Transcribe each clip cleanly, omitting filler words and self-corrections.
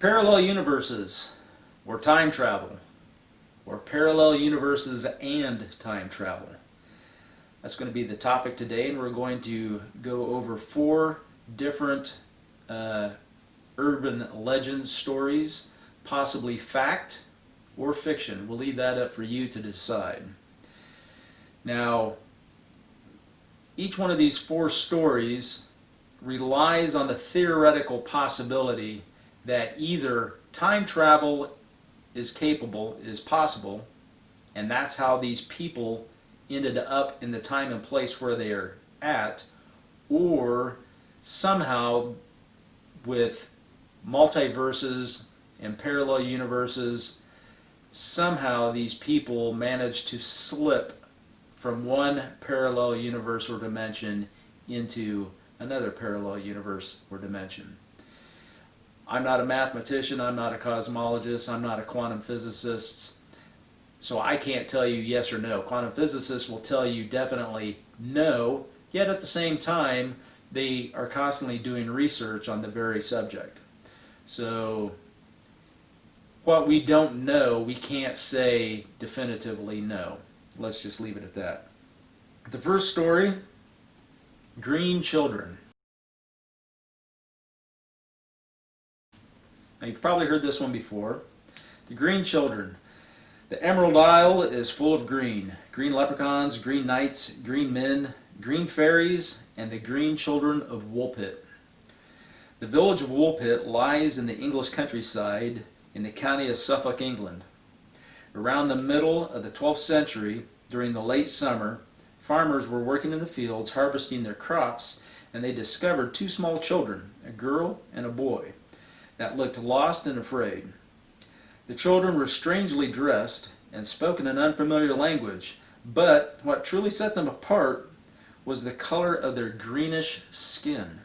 Parallel universes, or time travel, or parallel universes and time travel. That's going to be the topic today, and we're going to go over 4 different urban legend stories, possibly fact or fiction. We'll leave that up for you to decide. Now, each one of these 4 stories relies on the theoretical possibility that either time travel is possible, and that's how these people ended up in the time and place where they are at, or somehow with multiverses and parallel universes, somehow these people managed to slip from one parallel universe or dimension into another parallel universe or dimension. I'm not a mathematician, I'm not a cosmologist, I'm not a quantum physicist, so I can't tell you yes or no. Quantum physicists will tell you definitely no, yet at the same time they are constantly doing research on the very subject. So what we don't know, we can't say definitively no. Let's just leave it at that. The first story, Green Children. Now, you've probably heard this one before. The Green Children. The Emerald Isle is full of green. Green leprechauns, green knights, green men, green fairies, and the green children of Woolpit. The village of Woolpit lies in the English countryside in the county of Suffolk, England. Around the middle of the 12th century, during the late summer, farmers were working in the fields harvesting their crops, and they discovered 2 small children, a girl and a boy, that looked lost and afraid. The children were strangely dressed and spoke in an unfamiliar language, but what truly set them apart was the color of their greenish skin.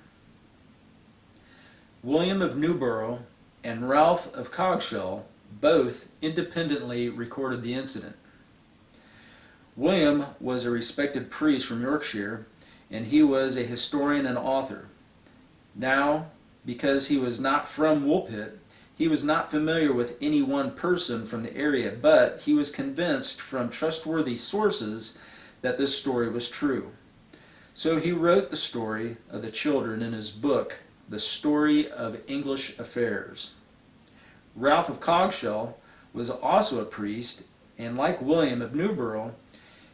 William of Newborough and Ralph of Cogshall both independently recorded the incident. William was a respected priest from Yorkshire, and he was a historian and author. Now, because he was not from Woolpit, he was not familiar with any one person from the area, but he was convinced from trustworthy sources that this story was true. So he wrote the story of the children in his book, The Story of English Affairs. Ralph of Cogshall was also a priest, and like William of Newborough,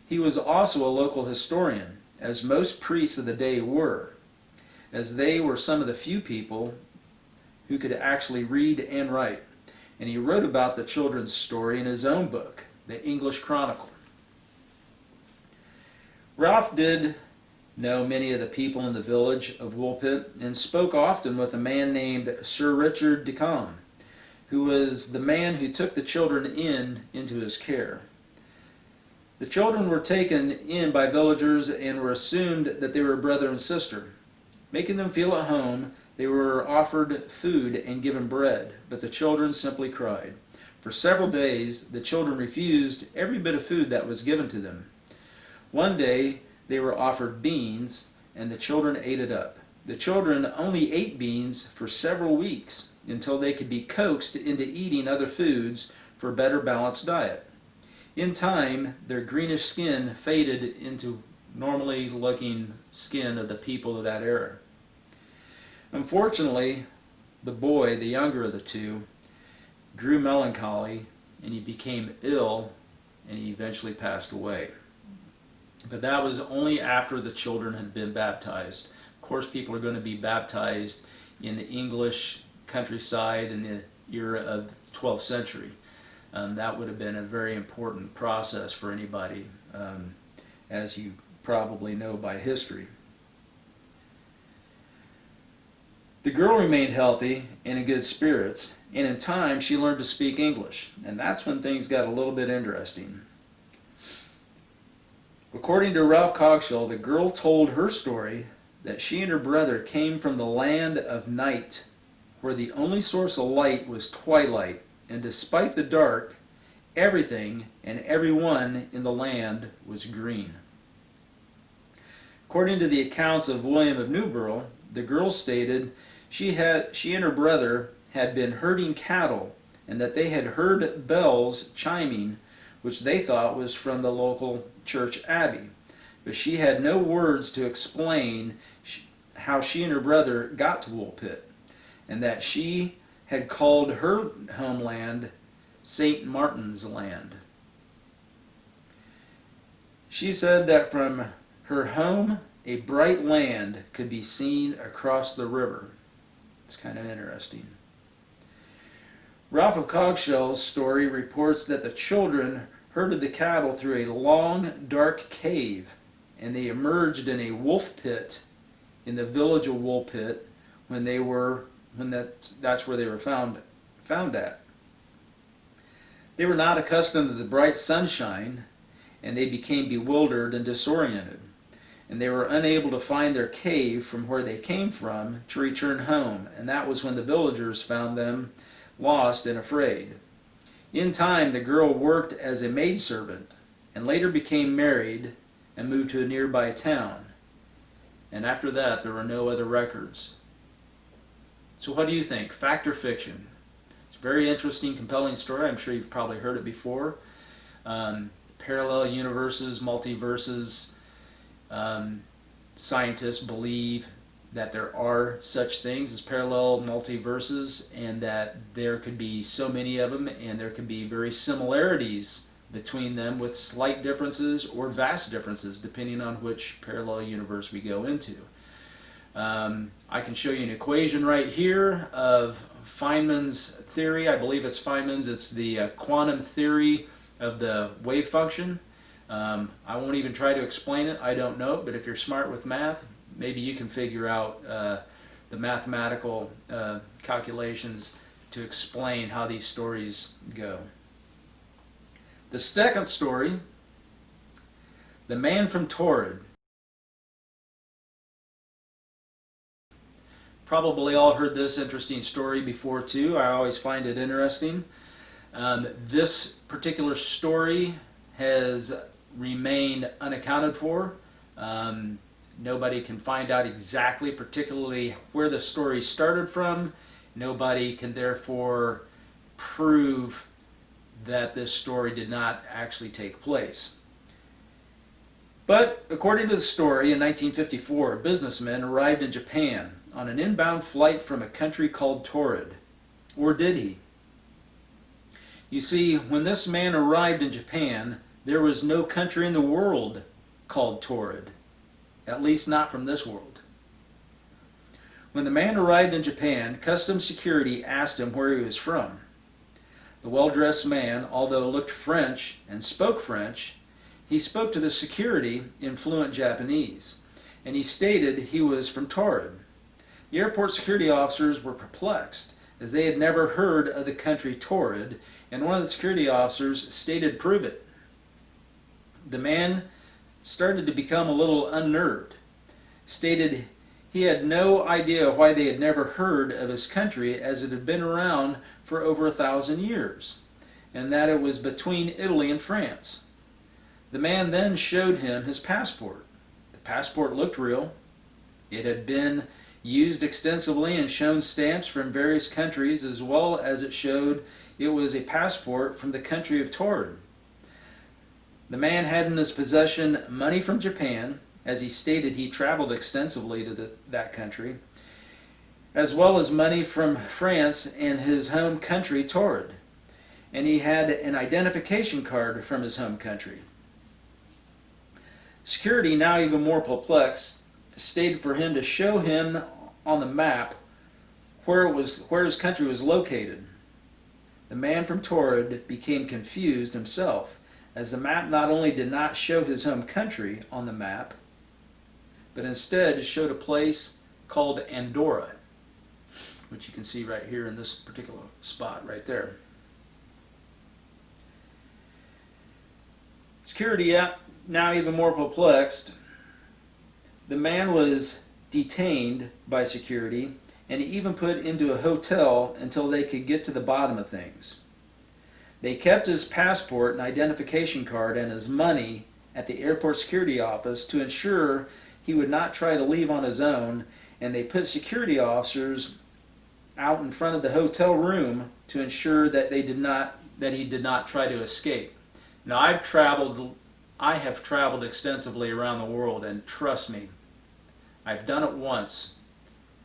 he was also a local historian, as most priests of the day were, as they were some of the few people who could actually read and write. And he wrote about the children's story in his own book, The English Chronicle. Ralph did know many of the people in the village of Woolpit and spoke often with a man named Sir Richard de Combe, who was the man who took the children into his care. The children were taken in by villagers and were assumed that they were brother and sister. Making them feel at home, they were offered food and given bread, but the children simply cried. For several days, the children refused every bit of food that was given to them. One day, they were offered beans, and the children ate it up. The children only ate beans for several weeks until they could be coaxed into eating other foods for a better balanced diet. In time, their greenish skin faded into normally looking skin of the people of that era. Unfortunately, the boy, the younger of the 2, grew melancholy, and he became ill, and he eventually passed away. But that was only after the children had been baptized. Of course, people are going to be baptized in the English countryside in the era of the 12th century. That would have been a very important process for anybody, as you probably know by history. The girl remained healthy and in good spirits, and in time she learned to speak English, and that's when things got a little bit interesting. According to Ralph Cogshall, the girl told her story that she and her brother came from the land of night, where the only source of light was twilight, and despite the dark, everything and everyone in the land was green. According to the accounts of William of Newborough, the girl stated she and her brother had been herding cattle and that they had heard bells chiming, which they thought was from the local church abbey. But she had no words to explain how she and her brother got to Woolpit, and that she had called her homeland St. Martin's Land. She said that from her home, a bright land could be seen across the river. It's kind of interesting. Ralph of Cogshell's story reports that the children herded the cattle through a long, dark cave, and they emerged in a wolf pit in the village of Woolpit that's where they were found at. They were not accustomed to the bright sunshine, and they became bewildered and disoriented, and they were unable to find their cave from where they came from to return home, and that was when the villagers found them lost and afraid. In time, the girl worked as a maidservant and later became married and moved to a nearby town. And after that, there were no other records. So what do you think? Fact or fiction? It's a very interesting, compelling story. I'm sure you've probably heard it before. Parallel universes, multiverses. Scientists believe that there are such things as parallel multiverses, and that there could be so many of them, and there could be very similarities between them with slight differences or vast differences depending on which parallel universe we go into. I can show you an equation right here of Feynman's theory. I believe it's Feynman's. It's the quantum theory of the wave function. I won't even try to explain it. I don't know, but if you're smart with math, maybe you can figure out the mathematical calculations to explain how these stories go. The second story, The Man from Torrid. Probably all heard this interesting story before too. I always find it interesting. This particular story has remained unaccounted for. Nobody can find out exactly, particularly where the story started from. Nobody can therefore prove that this story did not actually take place. But according to the story, in 1954, a businessman arrived in Japan on an inbound flight from a country called Torrid. Or did he? You see, when this man arrived in Japan, there was no country in the world called Torrid. At least not from this world. When the man arrived in Japan, customs security asked him where he was from. The well-dressed man, although looked French and spoke French, he spoke to the security in fluent Japanese, and he stated he was from Torrid. The airport security officers were perplexed, as they had never heard of the country Torrid, and one of the security officers stated, "Prove it." The man started to become a little unnerved, stated he had no idea why they had never heard of his country, as it had been around for over 1,000 years, and that it was between Italy and France. The man then showed him his passport. The passport looked real. It had been used extensively and shown stamps from various countries, as well as it showed it was a passport from the country of Torrid. The man had in his possession money from Japan, as he stated he traveled extensively to that country, as well as money from France and his home country, Torrid. And he had an identification card from his home country. Security, now even more perplexed, stated for him to show him on the map where his country was located. The man from Torrid became confused himself, as the map not only did not show his home country on the map, but instead showed a place called Andorra, which you can see right here in this particular spot right there. Security, now even more perplexed, the man was detained by security and even put into a hotel until they could get to the bottom of things. They kept his passport and identification card and his money at the airport security office to ensure he would not try to leave on his own, and they put security officers out in front of the hotel room to ensure that he did not try to escape. Now I have traveled extensively around the world, and trust me, I've done it once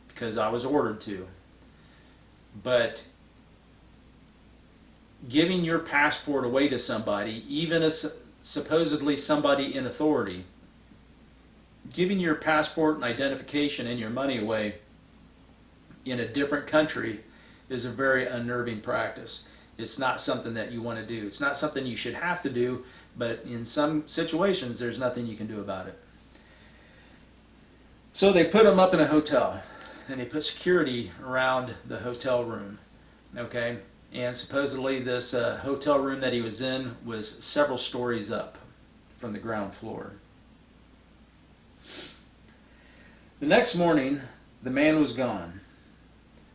because I was ordered to. But giving your passport away to somebody, even as supposedly somebody in authority, giving your passport and identification and your money away in a different country is a very unnerving practice. It's not something that you want to do. It's not something you should have to do, but in some situations there's nothing you can do about it. So they put him up in a hotel, and they put security around the hotel room. Okay? And supposedly this hotel room that he was in was several stories up from the ground floor. The next morning, the man was gone.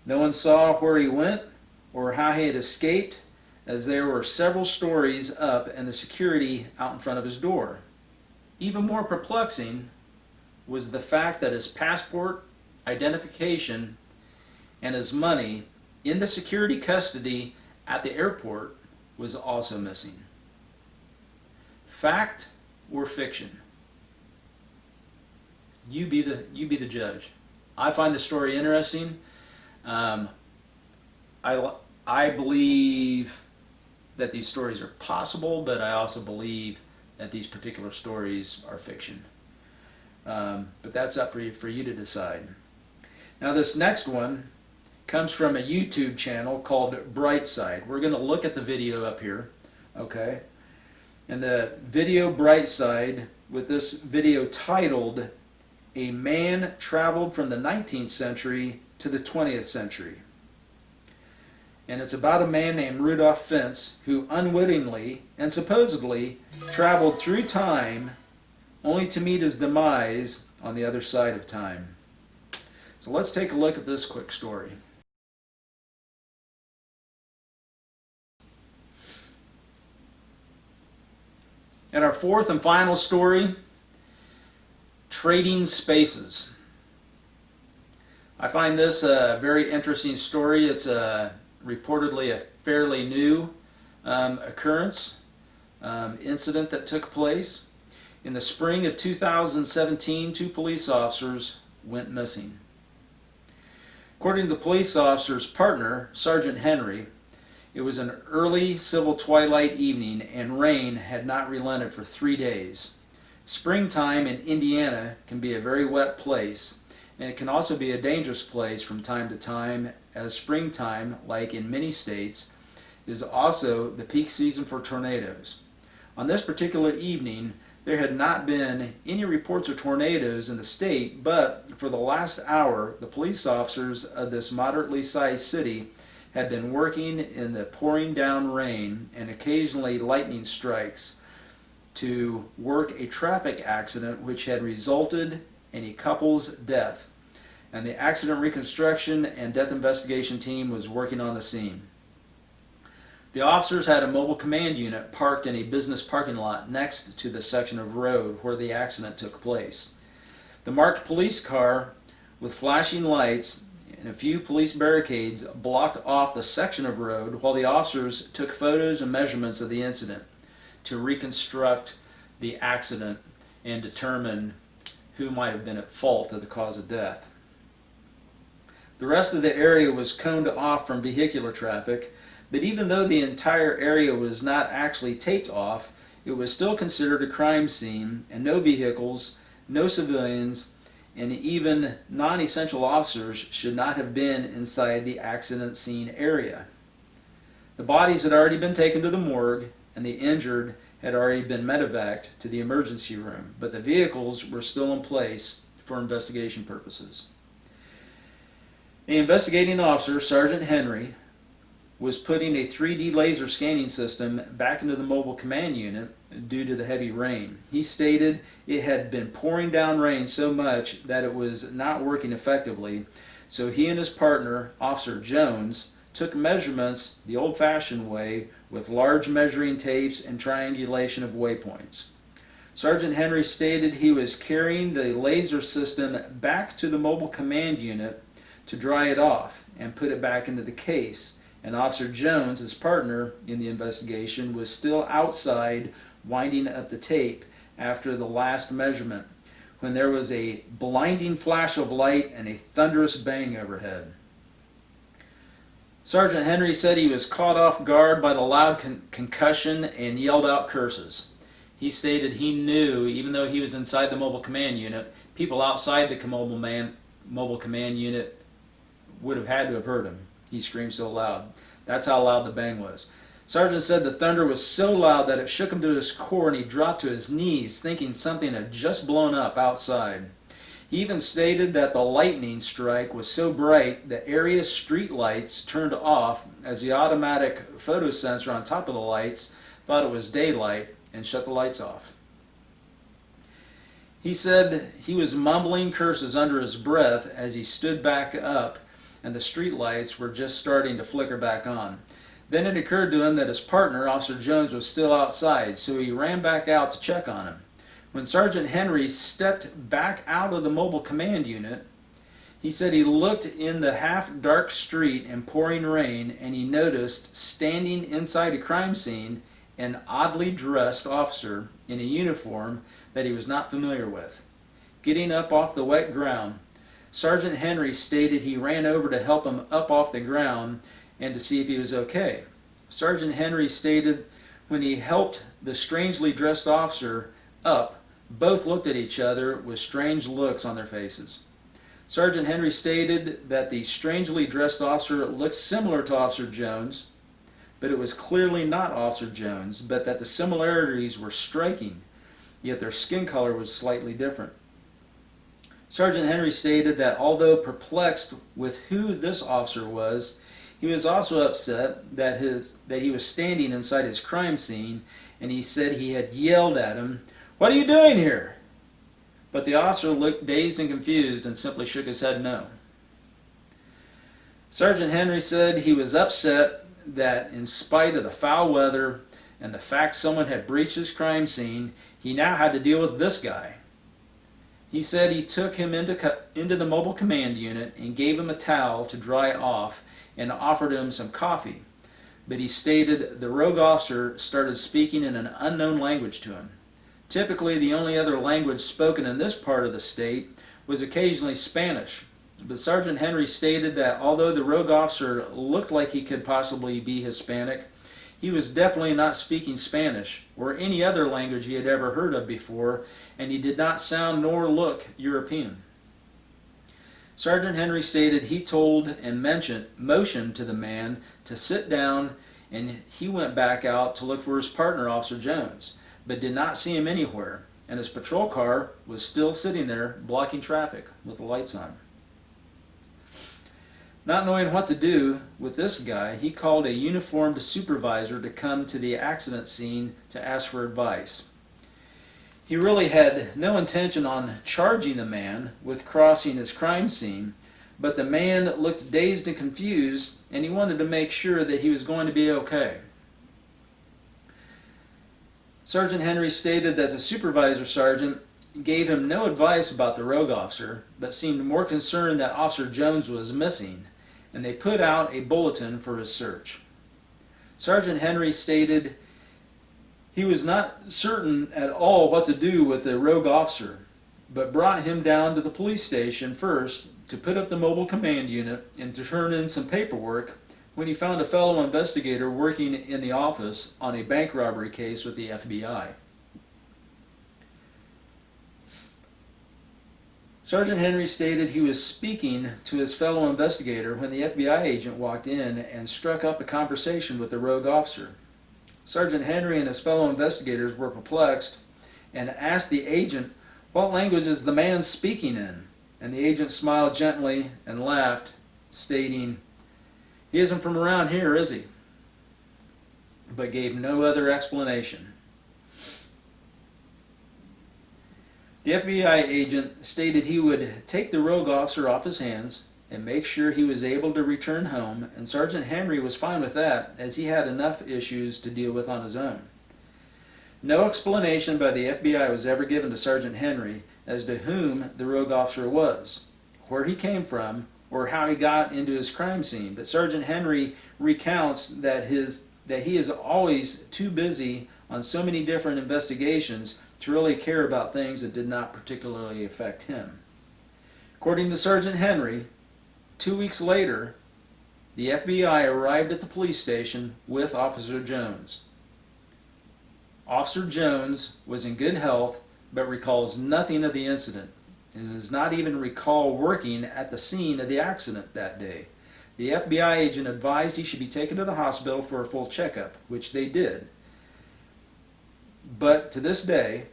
No one saw where he went or how he had escaped, as there were several stories up and the security out in front of his door. Even more perplexing was the fact that his passport, identification, and his money in the security custody at the airport was also missing. Fact or fiction? You be the judge. I find the story interesting. I believe that these stories are possible, but I also believe that these particular stories are fiction. But that's up for you to decide. Now this next one comes from a YouTube channel called Brightside. We're going to look at the video up here, okay? And the video Brightside, with this video titled, "A Man Traveled from the 19th Century to the 20th Century." And it's about a man named Rudolph Fentz who unwittingly and supposedly traveled through time only to meet his demise on the other side of time. So let's take a look at this quick story. And our fourth and final story, Trading Spaces. I find this a very interesting story. It's reportedly a fairly new occurrence, incident that took place. In the spring of 2017, 2 police officers went missing. According to the police officer's partner, Sergeant Henry, it was an early civil twilight evening and rain had not relented for 3 days. Springtime in Indiana can be a very wet place, and it can also be a dangerous place from time to time, as springtime, like in many states, is also the peak season for tornadoes. On this particular evening, there had not been any reports of tornadoes in the state, but for the last hour, the police officers of this moderately sized city had been working in the pouring down rain and occasionally lightning strikes to work a traffic accident which had resulted in a couple's death. And the accident reconstruction and death investigation team was working on the scene. The officers had a mobile command unit parked in a business parking lot next to the section of road where the accident took place. The marked police car with flashing lights and a few police barricades blocked off the section of road while the officers took photos and measurements of the incident to reconstruct the accident and determine who might have been at fault of the cause of death. The rest of the area was coned off from vehicular traffic, but even though the entire area was not actually taped off, it was still considered a crime scene, and no vehicles, no civilians, and even non-essential officers should not have been inside the accident scene area. The bodies had already been taken to the morgue, and the injured had already been medevaced to the emergency room, but the vehicles were still in place for investigation purposes. The investigating officer, Sergeant Henry, was putting a 3D laser scanning system back into the mobile command unit due to the heavy rain. He stated it had been pouring down rain so much that it was not working effectively, so he and his partner, Officer Jones, took measurements the old-fashioned way with large measuring tapes and triangulation of waypoints. Sergeant Henry stated he was carrying the laser system back to the mobile command unit to dry it off and put it back into the case. And Officer Jones, his partner in the investigation, was still outside winding up the tape after the last measurement when there was a blinding flash of light and a thunderous bang overhead. Sergeant Henry said he was caught off guard by the loud concussion and yelled out curses. He stated he knew, even though he was inside the mobile command unit, people outside the mobile command unit would have had to have heard him. He screamed so loud. That's how loud the bang was. Sergeant said the thunder was so loud that it shook him to his core and he dropped to his knees thinking something had just blown up outside. He even stated that the lightning strike was so bright the area street lights turned off as the automatic photo sensor on top of the lights thought it was daylight and shut the lights off. He said he was mumbling curses under his breath as he stood back up and the street lights were just starting to flicker back on. Then it occurred to him that his partner, Officer Jones, was still outside, so he ran back out to check on him. When Sergeant Henry stepped back out of the mobile command unit, he said he looked in the half-dark street and pouring rain, and he noticed standing inside a crime scene an oddly dressed officer in a uniform that he was not familiar with. Getting up off the wet ground, Sergeant Henry stated he ran over to help him up off the ground and to see if he was okay. Sergeant Henry stated when he helped the strangely dressed officer up, both looked at each other with strange looks on their faces. Sergeant Henry stated that the strangely dressed officer looked similar to Officer Jones, but it was clearly not Officer Jones, but that the similarities were striking, yet their skin color was slightly different. Sergeant Henry stated that although perplexed with who this officer was, he was also upset that he was standing inside his crime scene, and he said he had yelled at him, "What are you doing here?" But the officer looked dazed and confused and simply shook his head no. Sergeant Henry said he was upset that in spite of the foul weather and the fact someone had breached his crime scene, he now had to deal with this guy. He said he took him into the mobile command unit and gave him a towel to dry off and offered him some coffee. But he stated the rogue officer started speaking in an unknown language to him. Typically, the only other language spoken in this part of the state was occasionally Spanish. But Sergeant Henry stated that although the rogue officer looked like he could possibly be Hispanic, he was definitely not speaking Spanish or any other language he had ever heard of before, and he did not sound nor look European. Sergeant Henry stated he told and motioned to the man to sit down, and he went back out to look for his partner, Officer Jones, but did not see him anywhere, and his patrol car was still sitting there blocking traffic with the lights on. Not knowing what to do with this guy, he called a uniformed supervisor to come to the accident scene to ask for advice. He really had no intention on charging the man with crossing his crime scene, but the man looked dazed and confused, and he wanted to make sure that he was going to be okay. Sergeant Henry stated that the supervisor sergeant gave him no advice about the rogue officer, but seemed more concerned that Officer Jones was missing, and they put out a bulletin for his search. Sergeant Henry stated he was not certain at all what to do with the rogue officer, but brought him down to the police station first to put up the mobile command unit and to turn in some paperwork when he found a fellow investigator working in the office on a bank robbery case with the FBI. Sergeant Henry stated he was speaking to his fellow investigator when the FBI agent walked in and struck up a conversation with the rogue officer. Sergeant Henry and his fellow investigators were perplexed and asked the agent what language is the man speaking in, and the agent smiled gently and laughed, stating, "He isn't from around here, is he?" but gave no other explanation. The FBI agent stated he would take the rogue officer off his hands and make sure he was able to return home, and Sergeant Henry was fine with that as he had enough issues to deal with on his own. No explanation by the FBI was ever given to Sergeant Henry as to whom the rogue officer was, where he came from, or how he got into his crime scene. But Sergeant Henry recounts that he is always too busy on so many different investigations to really care about things that did not particularly affect him. According to Sergeant Henry, 2 weeks later, the FBI arrived at the police station with Officer Jones. Officer Jones was in good health, but recalls nothing of the incident and does not even recall working at the scene of the accident that day. The FBI agent advised he should be taken to the hospital for a full checkup, which they did. But to this day,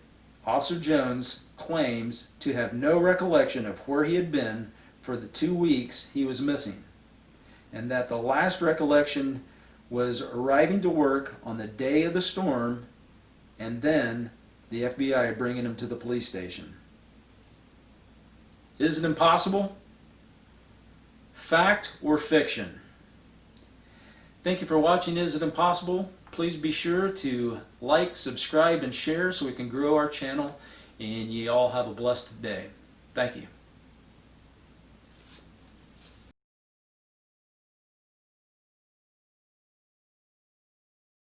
Officer Jones claims to have no recollection of where he had been for the 2 weeks he was missing, and that the last recollection was arriving to work on the day of the storm and then the FBI bringing him to the police station. Is it impossible? Fact or fiction? Thank you for watching Is It Impossible? Please be sure to like, subscribe, and share so we can grow our channel, and you all have a blessed day. Thank you.